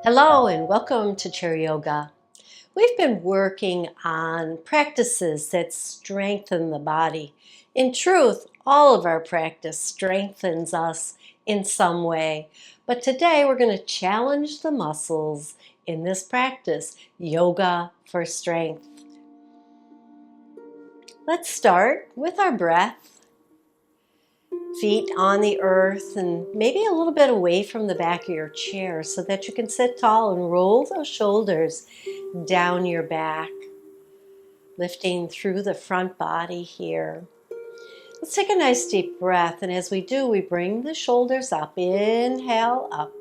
Hello and welcome to Chair Yoga. We've been working on practices that strengthen the body. In truth, all of our practice strengthens us in some way. But today we're going to challenge the muscles in this practice, yoga for strength. Let's start with our breath. Feet on the earth and maybe a little bit away from the back of your chair so that you can sit tall and roll those shoulders down your back, lifting through the front body here. Let's take a nice deep breath, and as we do, we bring the shoulders up. Inhale, up.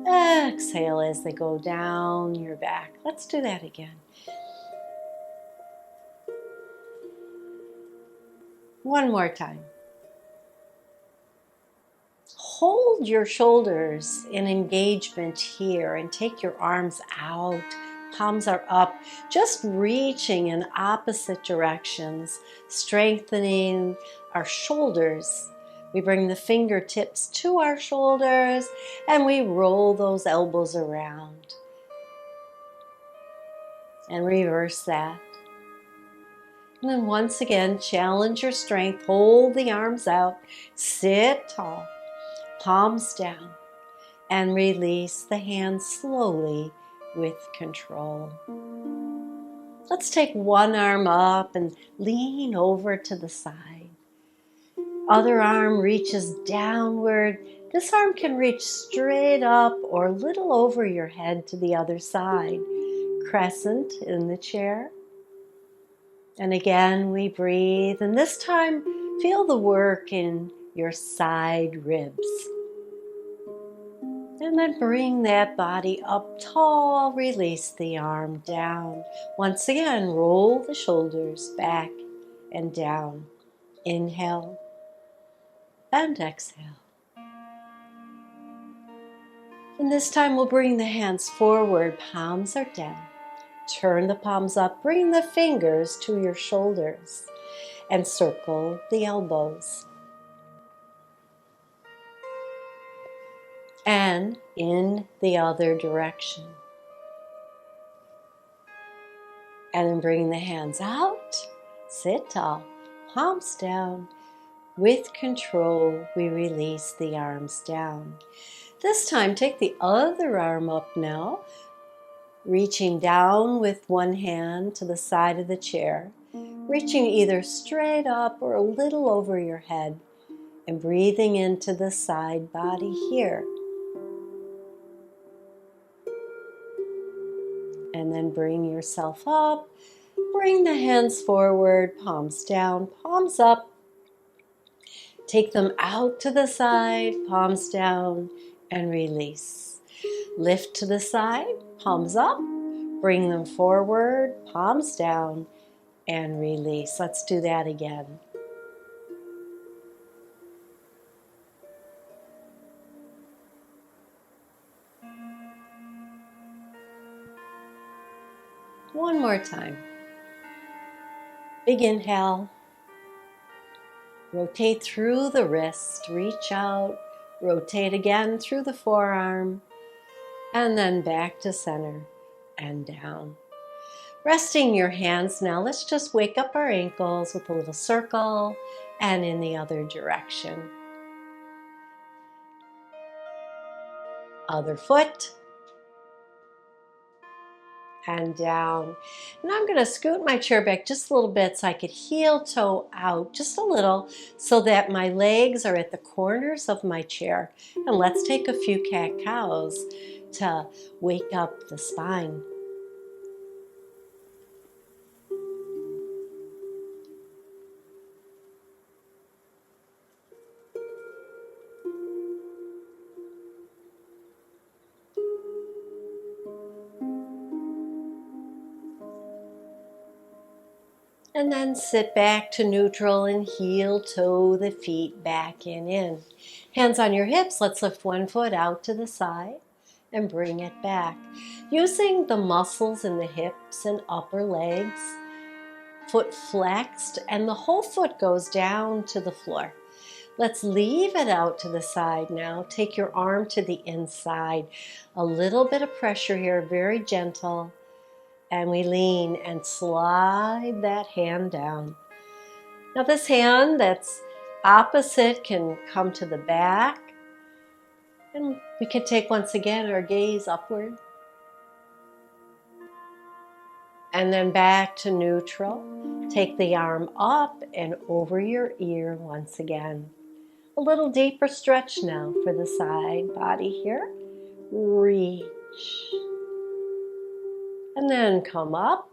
Exhale as they go down your back. Let's do that again. One more time. Hold your shoulders in engagement here and take your arms out. Palms are up, just reaching in opposite directions, strengthening our shoulders. We bring the fingertips to our shoulders and we roll those elbows around. And reverse that. And then once again, challenge your strength. Hold the arms out. Sit tall. Palms down, and release the hands slowly with control. Let's take one arm up and lean over to the side. Other arm reaches downward. This arm can reach straight up or a little over your head to the other side. Crescent in the chair. And again, we breathe, and this time feel the work in your side ribs. And then bring that body up tall, release the arm down. Once again, roll the shoulders back and down. Inhale and exhale. And this time we'll bring the hands forward, palms are down. Turn the palms up, bring the fingers to your shoulders and circle the elbows. And in the other direction. And then bring the hands out, sit tall, palms down. With control, we release the arms down. This time, take the other arm up now, reaching down with one hand to the side of the chair, reaching either straight up or a little over your head, and breathing into the side body here. And then bring yourself up, bring the hands forward, palms down, palms up. Take them out to the side, palms down, and release. Lift to the side, palms up, bring them forward, palms down, and release. Let's do that again. One more time. Big inhale. Rotate through the wrist, reach out, rotate again through the forearm, and then back to center and down. Resting your hands now, let's just wake up our ankles with a little circle and in the other direction. Other foot. And down. And I'm going to scoot my chair back just a little bit so I could heel toe out just a little so that my legs are at the corners of my chair. And let's take a few cat-cows to wake up the spine. And then sit back to neutral and heel toe the feet back and in. Hands on your hips, let's lift one foot out to the side and bring it back. Using the muscles in the hips and upper legs, foot flexed, and the whole foot goes down to the floor. Let's leave it out to the side now. Take your arm to the inside. A little bit of pressure here, very gentle. And we lean and slide that hand down. Now this hand that's opposite can come to the back. And we can take once again our gaze upward. And then back to neutral. Take the arm up and over your ear once again. A little deeper stretch now for the side body here. Reach. And then come up.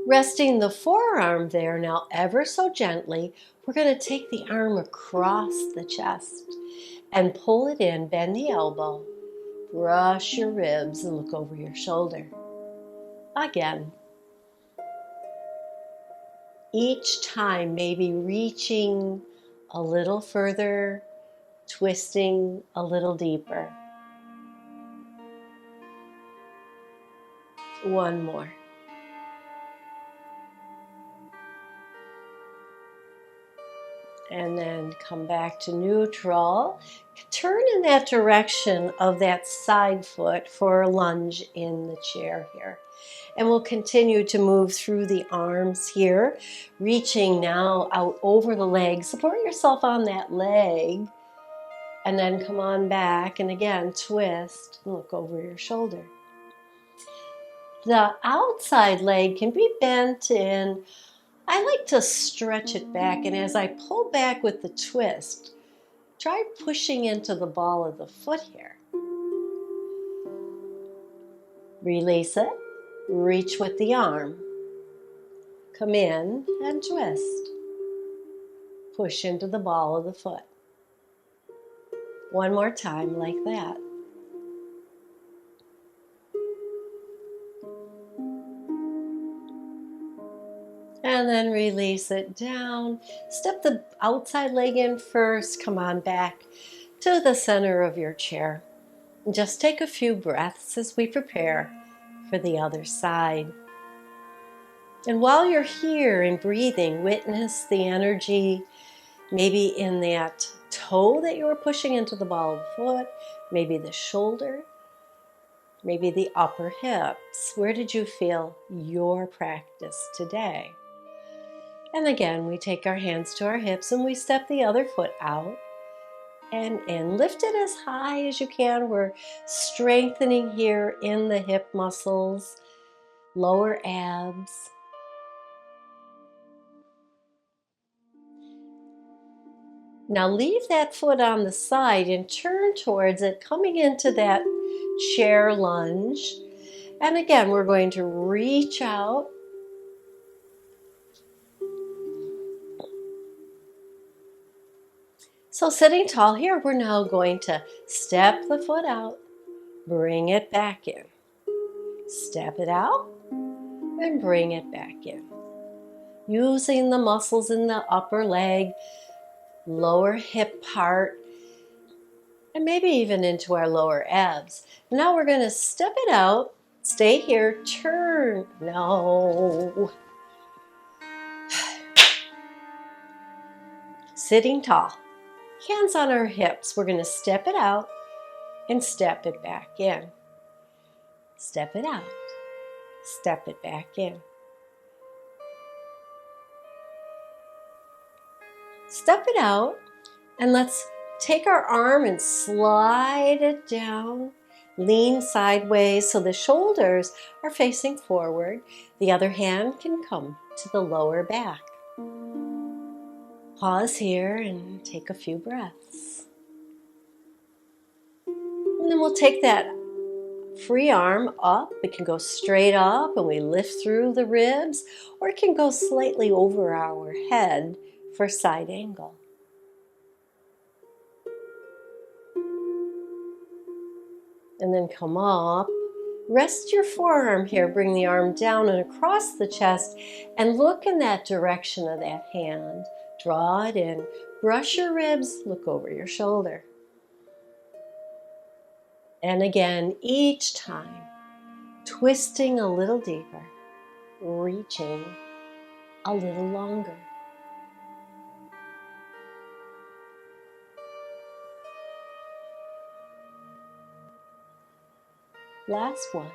Resting the forearm there now ever so gently, we're going to take the arm across the chest and pull it in, bend the elbow, brush your ribs and look over your shoulder. Again. Each time maybe reaching a little further, twisting a little deeper. One more. And then come back to neutral. Turn in that direction of that side foot for a lunge in the chair here. And we'll continue to move through the arms here, reaching now out over the leg. Support yourself on that leg. And then come on back and again twist and look over your shoulder. The outside leg can be bent in. I like to stretch it back, and as I pull back with the twist, try pushing into the ball of the foot here. Release it, reach with the arm. Come in and twist. Push into the ball of the foot. One more time like that. And then release it down. Step the outside leg in first. Come on back to the center of your chair. And just take a few breaths as we prepare for the other side. And while you're here and breathing, witness the energy maybe in that toe that you were pushing into the ball of the foot, maybe the shoulder, maybe the upper hips. Where did you feel your practice today? And again, we take our hands to our hips and we step the other foot out and in. Lift it as high as you can. We're strengthening here in the hip muscles, lower abs. Now leave that foot on the side and turn towards it, coming into that chair lunge. And again, we're going to reach out. So sitting tall here, we're now going to step the foot out, bring it back in. Step it out and bring it back in. Using the muscles in the upper leg, lower hip part, and maybe even into our lower abs. Now we're going to step it out, stay here, turn. No. Sitting tall. Hands on our hips. We're going to step it out and step it back in. Step it out. Step it back in. Step it out and let's take our arm and slide it down. Lean sideways so the shoulders are facing forward. The other hand can come to the lower back. Pause here and take a few breaths. And then we'll take that free arm up. It can go straight up and we lift through the ribs, or it can go slightly over our head for side angle. And then come up. Rest your forearm here. Bring the arm down and across the chest and look in that direction of that hand. Draw it in, brush your ribs, look over your shoulder. And again, each time, twisting a little deeper, reaching a little longer. Last one.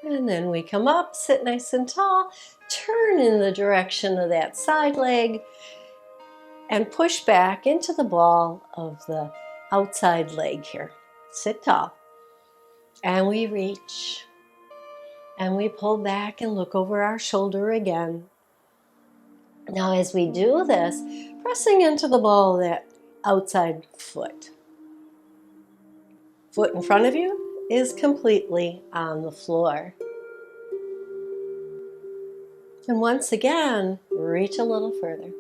And then we come up, sit nice and tall, turn in the direction of that side leg, and push back into the ball of the outside leg here. Sit tall. And we reach. And we pull back and look over our shoulder again. Now as we do this, pressing into the ball of that outside foot. Foot in front of you is completely on the floor. And once again, reach a little further.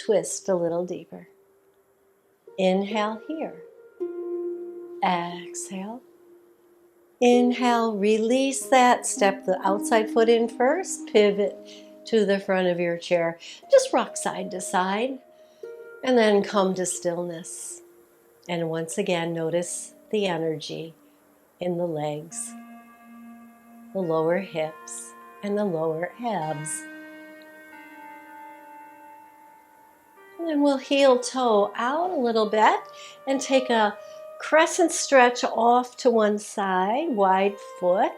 Twist a little deeper. Inhale here. Exhale. Inhale, release that. Step the outside foot in first. Pivot to the front of your chair. Just rock side to side. And then come to stillness. And once again, notice the energy in the legs, the lower hips, and the lower abs. And then we'll heel toe out a little bit and take a crescent stretch off to one side, wide foot.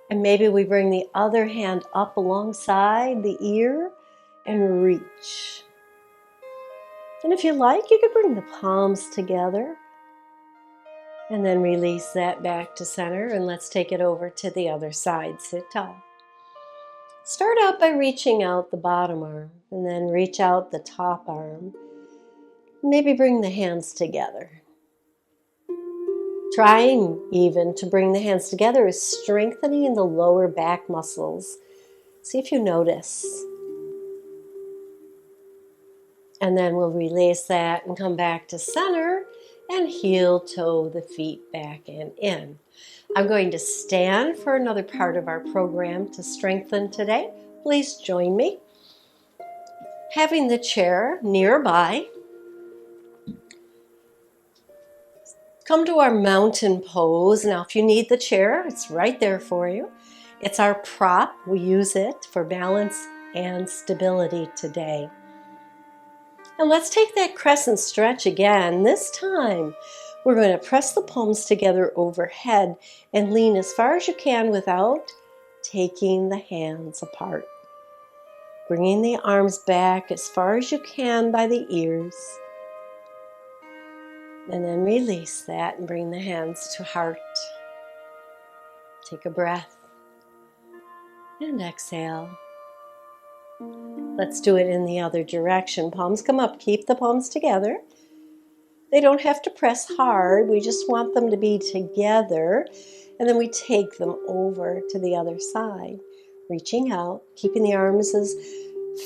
And maybe we bring the other hand up alongside the ear and reach. And if you like, you could bring the palms together. And then release that back to center, and let's take it over to the other side. Sit tall. Start out by reaching out the bottom arm, and then reach out the top arm. Maybe bring the hands together. Trying even to bring the hands together is strengthening the lower back muscles. See if you notice. And then we'll release that and come back to center and heel toe the feet back and in. I'm going to stand for another part of our program to strengthen today. Please join me. Having the chair nearby, come to our mountain pose. Now, if you need the chair, it's right there for you. It's our prop. We use it for balance and stability today. And let's take that crescent stretch again. This time, we're going to press the palms together overhead and lean as far as you can without taking the hands apart. Bringing the arms back as far as you can by the ears. And then release that and bring the hands to heart. Take a breath. And exhale. Let's do it in the other direction. Palms come up. Keep the palms together. They don't have to press hard. We just want them to be together. And then we take them over to the other side. Reaching out, keeping the arms as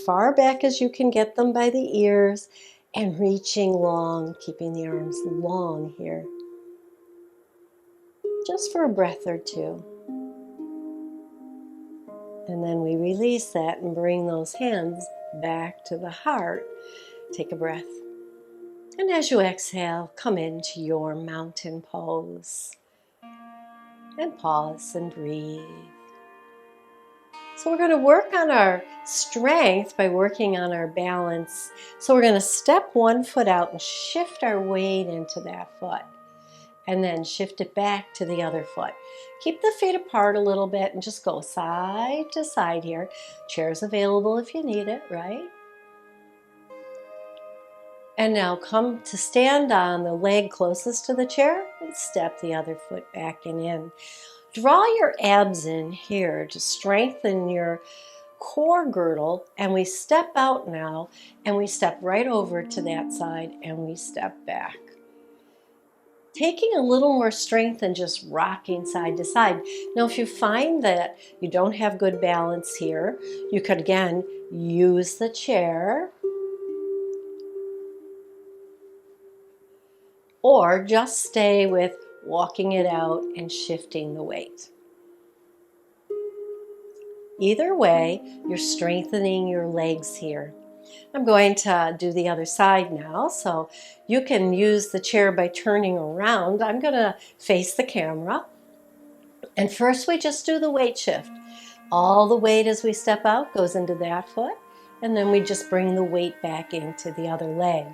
far back as you can get them by the ears. And reaching long, keeping the arms long here. Just for a breath or two. And then we release that and bring those hands back to the heart. Take a breath. And as you exhale, come into your mountain pose. And pause and breathe. So we're going to work on our strength by working on our balance. So we're going to step one foot out and shift our weight into that foot. And then shift it back to the other foot. Keep the feet apart a little bit and just go side to side here. Chair's available if you need it, right? And now come to stand on the leg closest to the chair and step the other foot back and in. Draw your abs in here to strengthen your core girdle, and we step out now and we step right over to that side and we step back. Taking a little more strength than just rocking side to side. Now, if you find that you don't have good balance here, you could again use the chair or just stay with walking it out and shifting the weight. Either way, you're strengthening your legs here. I'm going to do the other side now, so you can use the chair by turning around. I'm going to face the camera. And first we just do the weight shift. All the weight as we step out goes into that foot, and then we just bring the weight back into the other leg.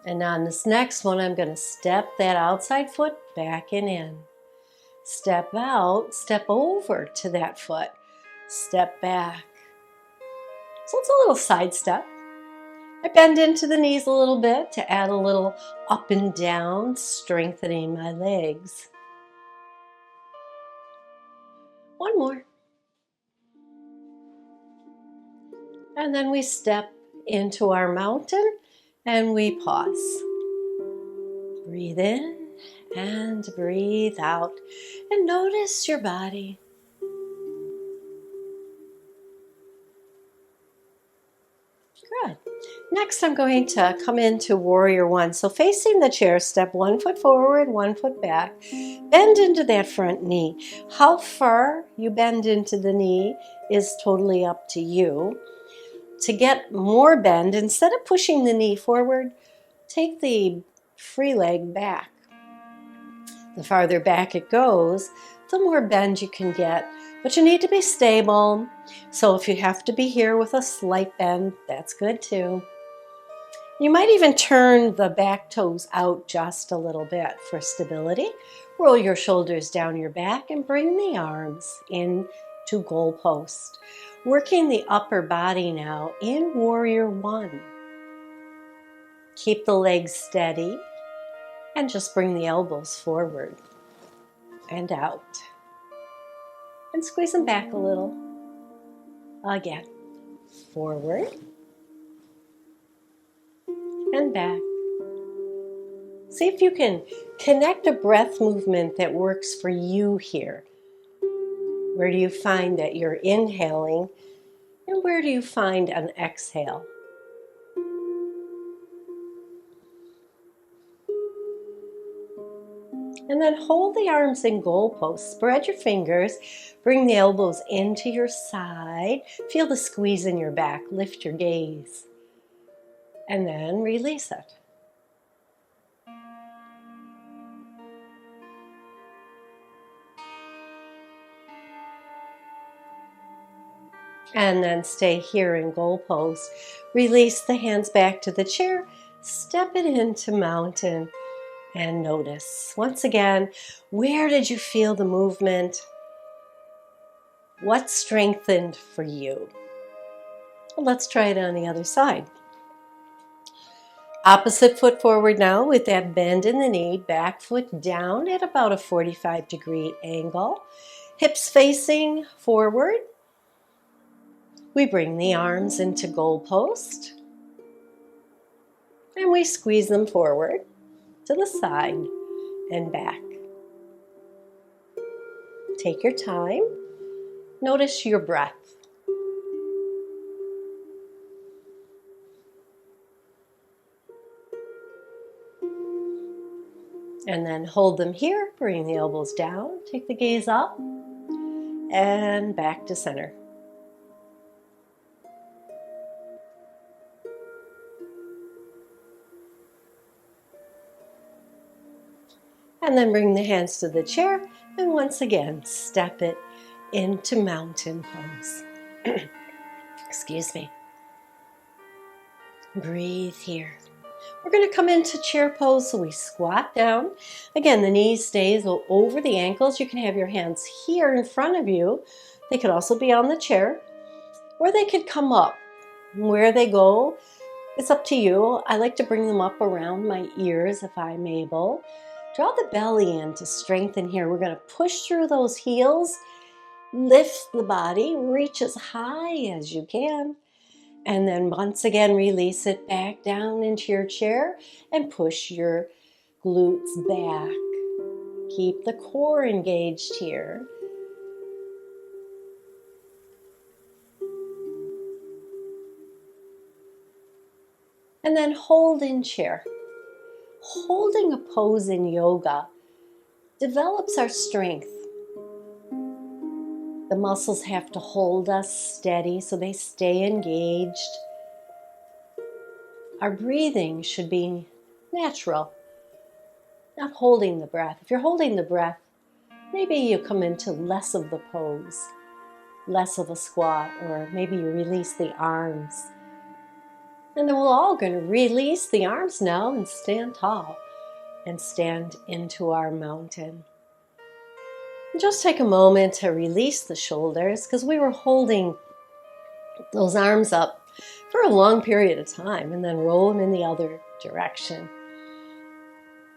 And on this next one, I'm going to step that outside foot back and in. Step out, step over to that foot, step back. So it's a little side step. I bend into the knees a little bit to add a little up and down, strengthening my legs. One more. And then we step into our mountain and we pause. Breathe in and breathe out and notice your body. Good. Next, I'm going to come into Warrior One. So facing the chair, step 1 foot forward, 1 foot back. Bend into that front knee. How far you bend into the knee is totally up to you. To get more bend, instead of pushing the knee forward, take the free leg back. The farther back it goes, the more bend you can get. But you need to be stable. So if you have to be here with a slight bend, that's good too. You might even turn the back toes out just a little bit for stability. Roll your shoulders down your back and bring the arms into goalpost. Working the upper body now in Warrior One. Keep the legs steady and just bring the elbows forward and out. And squeeze them back a little. Again, forward and back. See if you can connect a breath movement that works for you here. Where do you find that you're inhaling and where do you find an exhale? And then hold the arms in goalposts. Spread your fingers. Bring the elbows into your side. Feel the squeeze in your back. Lift your gaze. And then release it. And then stay here in goalpost. Release the hands back to the chair. Step it into mountain. And notice, once again, where did you feel the movement? What strengthened for you? Well, let's try it on the other side. Opposite foot forward now with that bend in the knee, back foot down at about a 45-degree angle. Hips facing forward. We bring the arms into goalpost. And we squeeze them forward to the side and back. Take your time. Notice your breath. And then hold them here. Bring the elbows down. Take the gaze up and back to center. And then bring the hands to the chair and once again step it into mountain pose. Excuse me. Breathe here. We're going to come into chair pose, so we squat down. Again, the knees stays over the ankles. You can have your hands here in front of you. They could also be on the chair, or they could come up. Where they go, it's up to you. I like to bring them up around my ears if I'm able. Draw the belly in to strengthen here. We're going to push through those heels, lift the body, reach as high as you can, and then once again release it back down into your chair and push your glutes back. Keep the core engaged here. And then hold in chair. Holding a pose in yoga develops our strength. The muscles have to hold us steady so they stay engaged. Our breathing should be natural, not holding the breath. If you're holding the breath, maybe you come into less of the pose, less of a squat, or maybe you release the arms. And then we're all going to release the arms now and stand tall and stand into our mountain. And just take a moment to release the shoulders because we were holding those arms up for a long period of time, and then roll them in the other direction.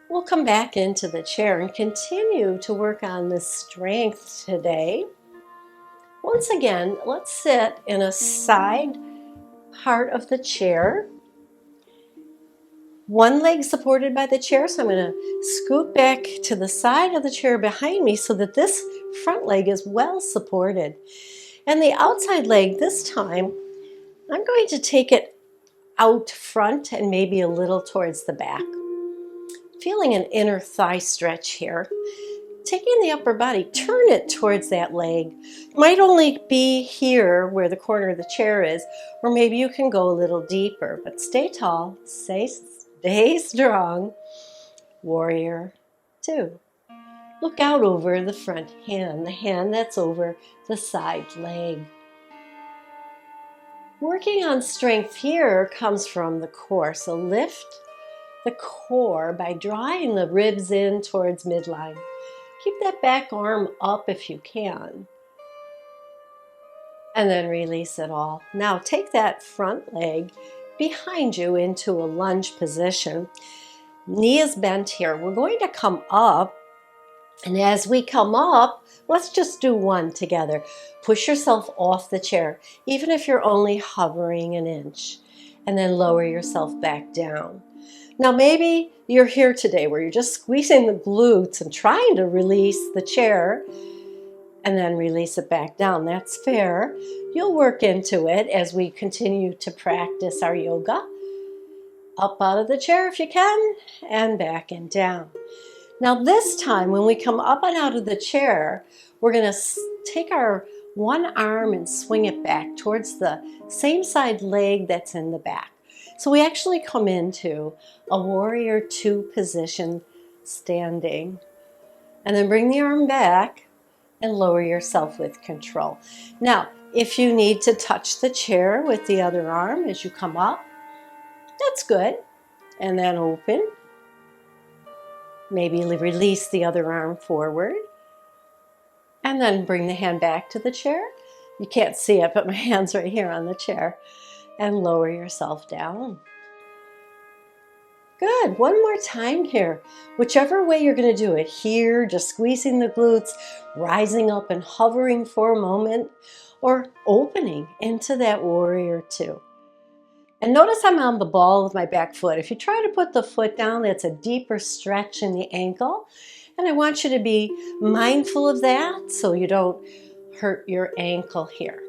We'll come back into the chair and continue to work on this strength today. Once again, let's sit in a side part of the chair. One leg supported by the chair, so I'm going to scoot back to the side of the chair behind me so that this front leg is well supported. And the outside leg this time, I'm going to take it out front and maybe a little towards the back. Feeling an inner thigh stretch here. Taking the upper body, turn it towards that leg. It might only be here where the corner of the chair is, or maybe you can go a little deeper, but stay tall, stay strong. Warrior 2. Look out over the front hand, the hand that's over the side leg. Working on strength here comes from the core, so lift the core by drawing the ribs in towards midline. Keep that back arm up if you can. And then release it all. Now take that front leg behind you into a lunge position. Knee is bent here. We're going to come up. And as we come up, let's just do one together. Push yourself off the chair, even if you're only hovering an inch. And then lower yourself back down. Now maybe you're here today where you're just squeezing the glutes and trying to release the chair and then release it back down. That's fair. You'll work into it as we continue to practice our yoga. Up out of the chair if you can, and back and down. Now this time when we come up and out of the chair, we're going to take our one arm and swing it back towards the same side leg that's in the back. So we actually come into a warrior 2 position standing. And then bring the arm back and lower yourself with control. Now, if you need to touch the chair with the other arm as you come up, that's good. And then open. Maybe release the other arm forward. And then bring the hand back to the chair. You can't see it, but my hand's right here on the chair. And lower yourself down. Good. One more time here. Whichever way you're going to do it. Here, just squeezing the glutes, rising up and hovering for a moment, or opening into that warrior 2. And notice I'm on the ball with my back foot. If you try to put the foot down, that's a deeper stretch in the ankle. And I want you to be mindful of that so you don't hurt your ankle here.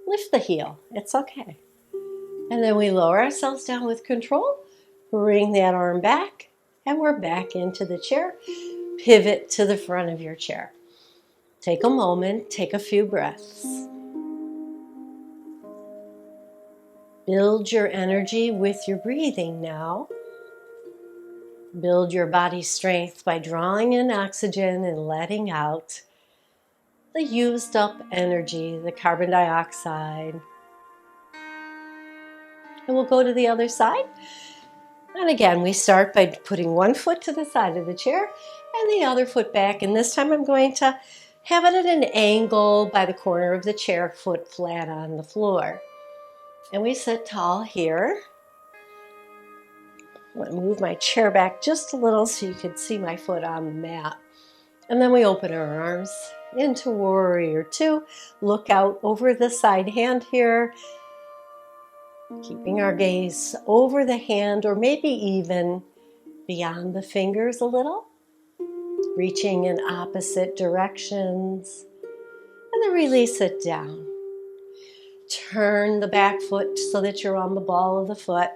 Lift the heel. It's okay. And then we lower ourselves down with control. Bring that arm back. And we're back into the chair. Pivot to the front of your chair. Take a moment. Take a few breaths. Build your energy with your breathing now. Build your body strength by drawing in oxygen and letting out the used up energy, the carbon dioxide. And we'll go to the other side. And again, we start by putting one foot to the side of the chair and the other foot back. And this time I'm going to have it at an angle by the corner of the chair, foot flat on the floor. And we sit tall here. I'm going to move my chair back just a little so you can see my foot on the mat. And then we open our arms into warrior 2. Look out over the side hand here. Keeping our gaze over the hand or maybe even beyond the fingers a little. Reaching in opposite directions. And then release it down. Turn the back foot so that you're on the ball of the foot.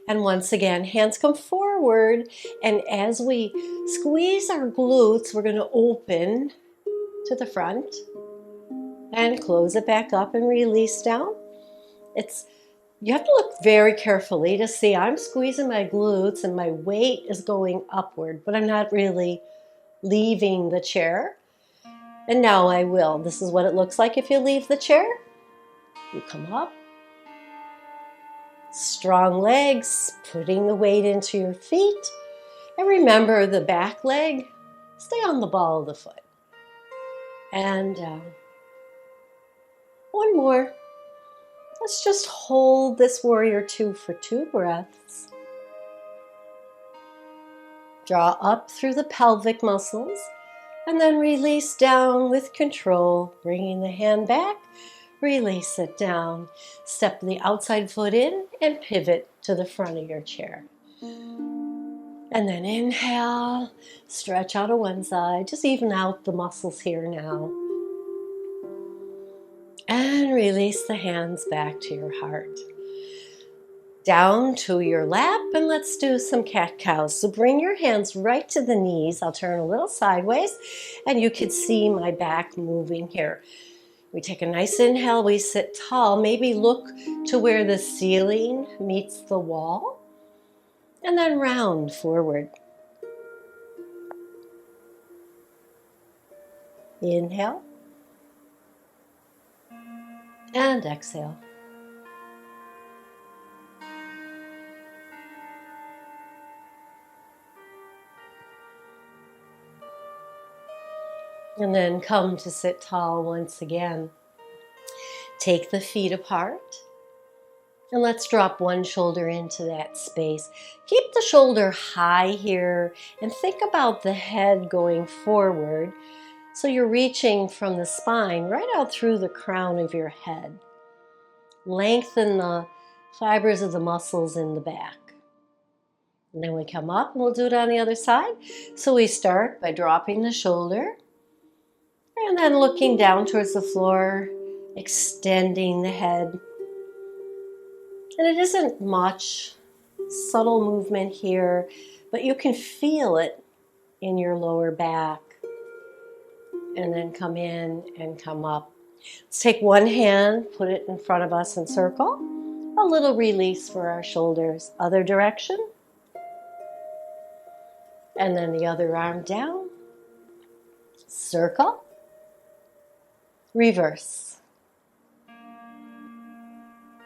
And once again, hands come forward. And as we squeeze our glutes, we're going to open to the front and close it back up and release down. You have to look very carefully to see I'm squeezing my glutes and my weight is going upward, but I'm not really leaving the chair. And now I will. This is what it looks like if you leave the chair. You come up, Strong legs, putting the weight into your feet. And remember the back leg, stay on the ball of the foot. And one more. Let's just hold this warrior two for 2 breaths. Draw up through the pelvic muscles and then release down with control, bringing the hand back, release it down. Step the outside foot in and pivot to the front of your chair. And then inhale, stretch out to one side, just even out the muscles here now. And release the hands back to your heart. Down to your lap, and let's do some cat-cows. So bring your hands right to the knees. I'll turn a little sideways, and you can see my back moving here. We take a nice inhale, we sit tall, maybe look to where the ceiling meets the wall, and then round forward. Inhale, and exhale. And then come to sit tall once again. Take the feet apart. And let's drop one shoulder into that space. Keep the shoulder high here and think about the head going forward. So you're reaching from the spine right out through the crown of your head. Lengthen the fibers of the muscles in the back. And then we come up and we'll do it on the other side. So we start by dropping the shoulder and then looking down towards the floor, extending the head. And it isn't much, subtle movement here, but you can feel it in your lower back. And then come in and come up. Let's take one hand, put it in front of us and circle. A little release for our shoulders. Other direction. And then the other arm down. Circle. Reverse.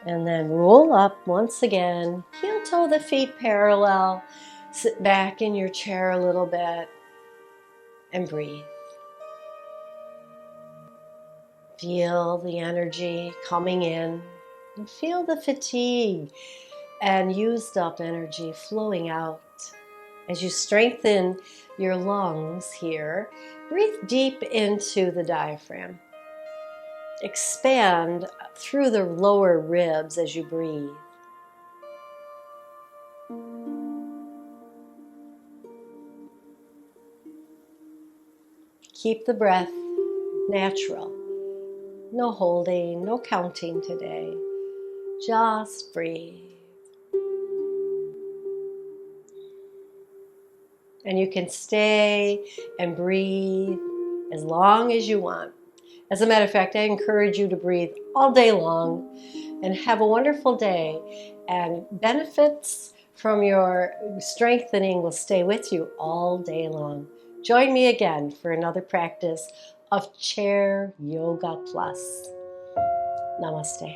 And then roll up once again. Heel toe the feet parallel. Sit back in your chair a little bit and breathe. Feel the energy coming in and feel the fatigue and used up energy flowing out. As you strengthen your lungs here, breathe deep into the diaphragm. Expand through the lower ribs as you breathe. Keep the breath natural. No holding, no counting today. Just breathe. And you can stay and breathe as long as you want. As a matter of fact, I encourage you to breathe all day long and have a wonderful day. And benefits from your strengthening will stay with you all day long. Join me again for another practice of Chair Yoga Plus. Namaste.